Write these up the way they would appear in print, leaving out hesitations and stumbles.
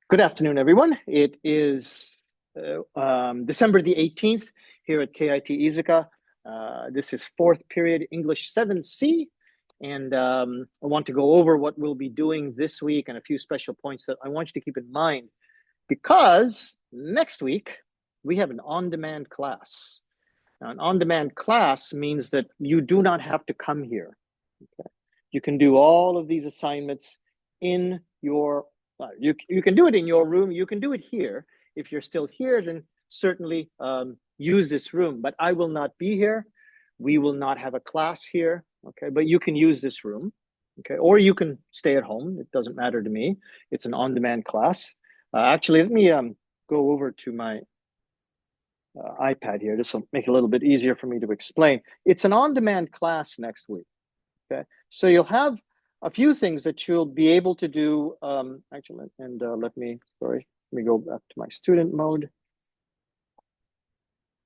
Good afternoon, everyone. It is December the 18th here at KIT Iizuka. This is fourth period English 7C, and I want to go over what we'll be doing this week and a few special points that I want you to keep in mind, because next week we have an on-demand class. Now, an on-demand class means that you do not have to come here. Okay? You can do all of these assignments in your you can do it in your room. You can do it here. If you're still here, then certainly use this room. But I will not be here. We will not have a class here. Okay, but you can use this room. Okay, or you can stay at home. It doesn't matter to me. It's an on-demand class. Actually, let me go over to my iPad here. This will make it a little bit easier for me to explain. It's an on-demand class next week. Okay, so you'll have a few things that you'll be able to do. Actually, and let me go back to my student mode.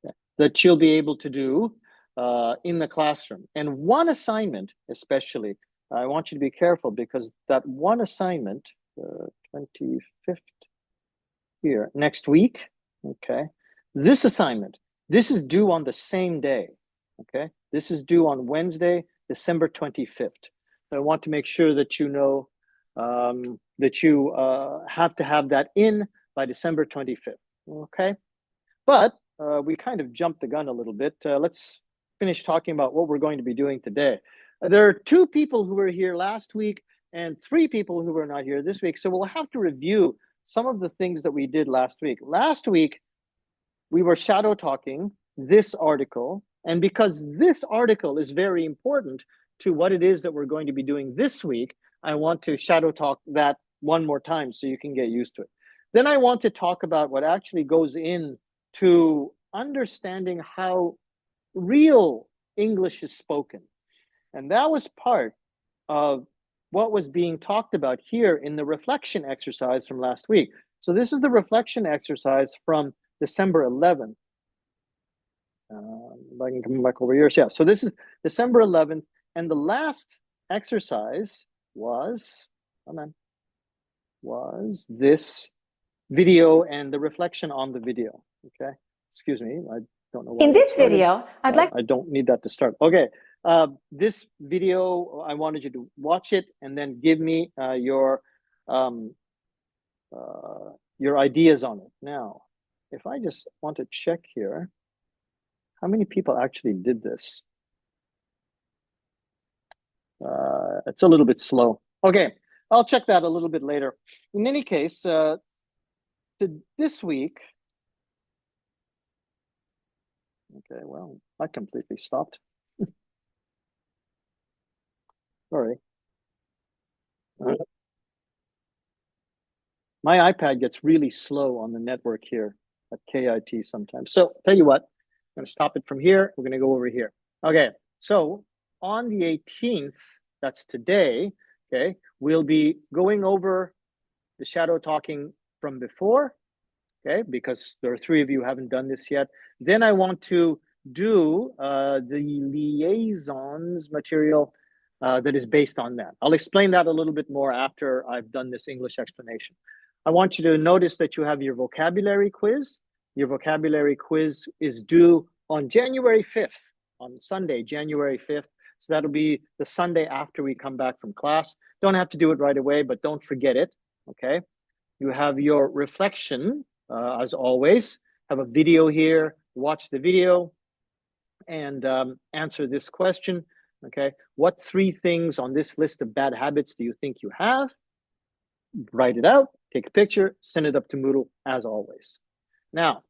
Okay. That you'll be able to do in the classroom. And one assignment, especially, I want you to be careful, because that one assignment, 25th here, next week, okay, this assignment, this is due on the same day, okay? This is due on Wednesday, December 25th. So I want to make sure that you know that you have to have that in by December 25th, okay? But we kind of jumped the gun a little bit. Let's finish talking about what we're going to be doing today. There are 2 people who were here last week and 3 people who were not here this week. So we'll have to review some of the things that we did last week. Last week, we were shadow talking this article. And because this article is very important to what it is that we're going to be doing this week, I want to shadow talk that one more time so you can get used to it. Then I want to talk about what actually goes into understanding how real English is spoken. And that was part of what was being talked about here in the reflection exercise from last week. So this is the reflection exercise from December 11th. If I can come back over here. Yeah, so this is December 11th. And the last exercise was this video and the reflection on the video. Okay, excuse me, I don't know why. In this video, I don't need that to start. Okay, this video, I wanted you to watch it and then give me your ideas on it. Now, if I just want to check here, how many people actually did this? It's a little bit slow. Okay, I'll check that a little bit later. In any case, this week, okay, well, I completely stopped. Sorry. My iPad gets really slow on the network here at KIT sometimes. So tell you what, I'm going to stop it from here. We're going to go over here. Okay, so on the 18th, that's today, okay, we'll be going over the shadow talking from before, okay, because there are 3 of you who haven't done this yet. Then I want to do the liaisons material that is based on that. I'll explain that a little bit more after I've done this English explanation. I want you to notice that you have your vocabulary quiz. Your vocabulary quiz is due on January 5th, on Sunday, January 5th. So that'll be the Sunday after we come back from class. Don't have to do it right away, but don't forget it, okay? You have your reflection, as always. Have a video here. Watch the video and answer this question, okay? What 3 things on this list of bad habits do you think you have? Write it out, take a picture, send it up to Moodle, as always. Now,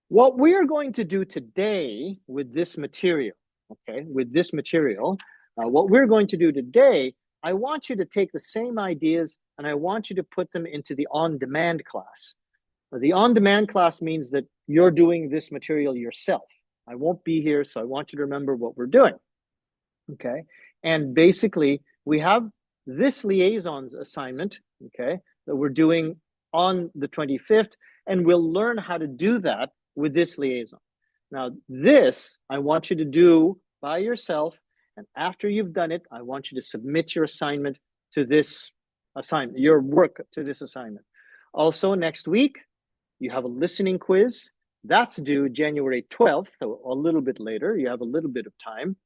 what we're going to do today with this material, okay, what we're going to do today, I want you to take the same ideas and I want you to put them into the on-demand class. The on-demand class means that you're doing this material yourself. I won't be here, so I want you to remember what we're doing, okay? And basically, we have this liaisons assignment, okay, that we're doing on the 25th, and we'll learn how to do that with this liaison. Now, this I want you to do by yourself, and after you've done it, I want you to submit your assignment to this assignment, your work to this assignment. Also, next week, you have a listening quiz. That's due January 12th, so a little bit later. You have a little bit of time.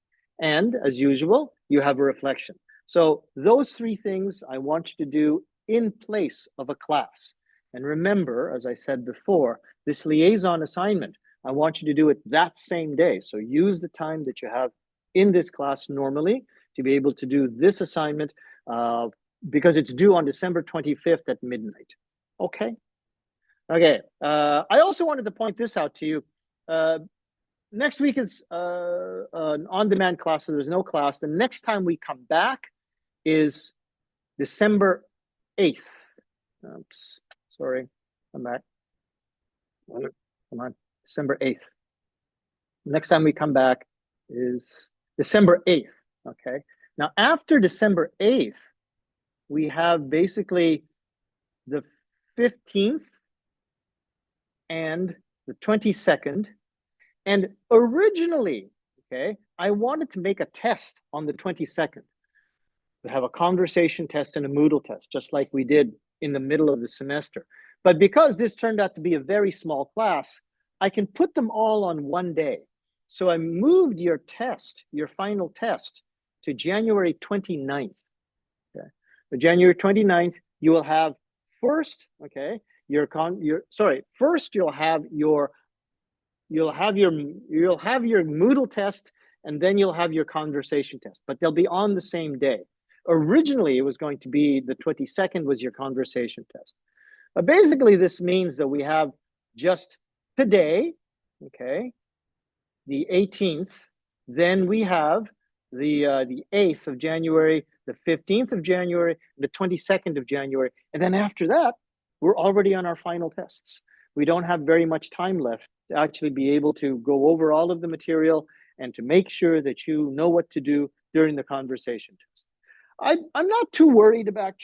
And as usual, you have a reflection. So those three things I want you to do in place of a class. And remember, as I said before, this liaison assignment, I want you to do it that same day. So use the time that you have in this class normally to be able to do this assignment because it's due on December 25th at midnight. Okay? Okay. I also wanted to point this out to you. Next week is an on-demand class, so there's no class. The next time we come back is December 8th. Oops, sorry, I'm back. Come on, December 8th. Next time we come back is December 8th, okay? Now, after December 8th, we have basically the 15th and the 22nd. And originally, okay, I wanted to make a test on the 22nd. To have a conversation test and a Moodle test, just like we did in the middle of the semester. But because this turned out to be a very small class, I can put them all on one day. So I moved your test, your final test, to January 29th. Okay. So January 29th, you will have first, okay, first you'll have your Moodle test, and then you'll have your conversation test, but they'll be on the same day. Originally, it was going to be the 22nd was your conversation test. But basically, this means that we have just today, okay, the 18th, then we have the 8th of January, the 15th of January, the 22nd of January, and then after that, we're already on our final tests. We don't have very much time left to actually be able to go over all of the material and to make sure that you know what to do during the conversation test. I'm not too worried about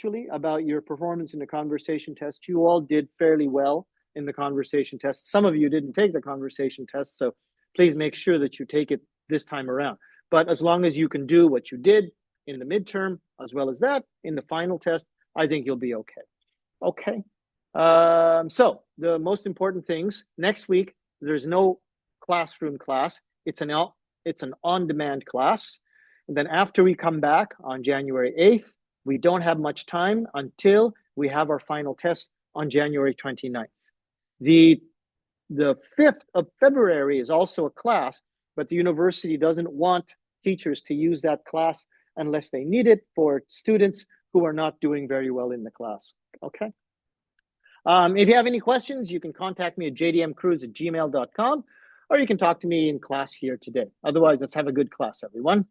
your performance in the conversation test. You all did fairly well in the conversation test. Some of you didn't take the conversation test, so please make sure that you take it this time around. But as long as you can do what you did in the midterm, as well as that in the final test, I think you'll be okay. Okay. So the most important things, next week, there's no classroom class. It's an on-demand class. And then after we come back on January 8th, we don't have much time until we have our final test on January 29th. The 5th of February is also a class, but the university doesn't want teachers to use that class unless they need it for students who are not doing very well in the class. Okay. If you have any questions, you can contact me at jdmcruz@gmail.com, or you can talk to me in class here today. Otherwise, let's have a good class, everyone.